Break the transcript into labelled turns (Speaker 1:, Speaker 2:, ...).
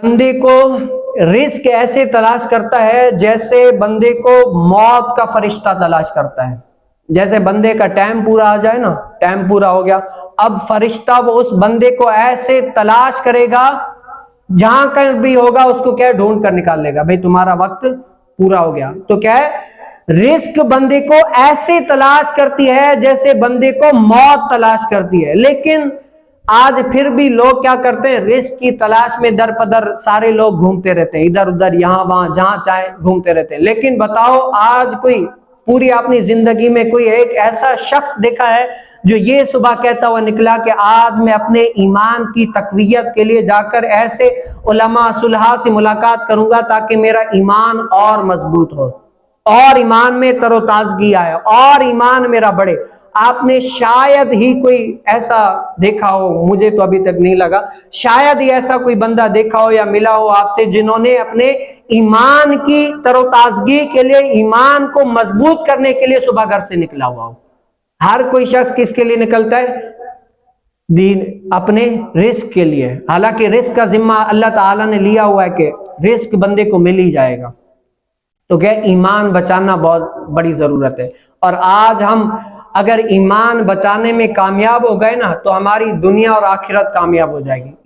Speaker 1: बंदे को रिस्क ऐसे तलाश करता है जैसे बंदे को मौत का फरिश्ता तलाश करता है। जैसे बंदे का टाइम पूरा आ जाए ना, टाइम पूरा हो गया, अब फरिश्ता वो उस बंदे को ऐसे तलाश करेगा, जहां कहीं भी होगा उसको क्या ढूंढ कर निकाल लेगा, भाई तुम्हारा वक्त पूरा हो गया। तो क्या है, रिस्क बंदे को ऐसे तलाश करती है जैसे बंदे को मौत तलाश करती है। लेकिन आज फिर भी लोग क्या करते हैं, रिस्क की तलाश में दर पदर सारे लोग घूमते रहते हैं, इधर उधर यहां वहां जहां चाहे घूमते रहते हैं। लेकिन बताओ, आज कोई पूरी अपनी जिंदगी में कोई एक ऐसा शख्स देखा है जो ये सुबह कहता हुआ निकला कि आज मैं अपने ईमान की तकवीयत के लिए जाकर ऐसे उलमा सुलहा से मुलाकात करूंगा ताकि मेरा ईमान और मजबूत हो और ईमान में तरोताजगी आए और ईमान मेरा बढ़े? आपने शायद ही कोई ऐसा देखा हो, मुझे तो अभी तक नहीं लगा, शायद ही ऐसा कोई बंदा देखा हो या मिला हो आपसे जिन्होंने अपने ईमान की तरोताजगी के लिए, ईमान को मजबूत करने के लिए सुबह घर से निकला हुआ हो। हर कोई शख्स किसके लिए निकलता है? दीन, अपने रिस्क के लिए। हालांकि रिस्क का जिम्मा अल्लाह ताला ने लिया हुआ है कि रिस्क बंदे को मिल ही जाएगा। तो क्या, ईमान बचाना बहुत बड़ी जरूरत है। और आज हम अगर ईमान बचाने में कामयाब हो गए ना, तो हमारी दुनिया और आखिरत कामयाब हो जाएगी।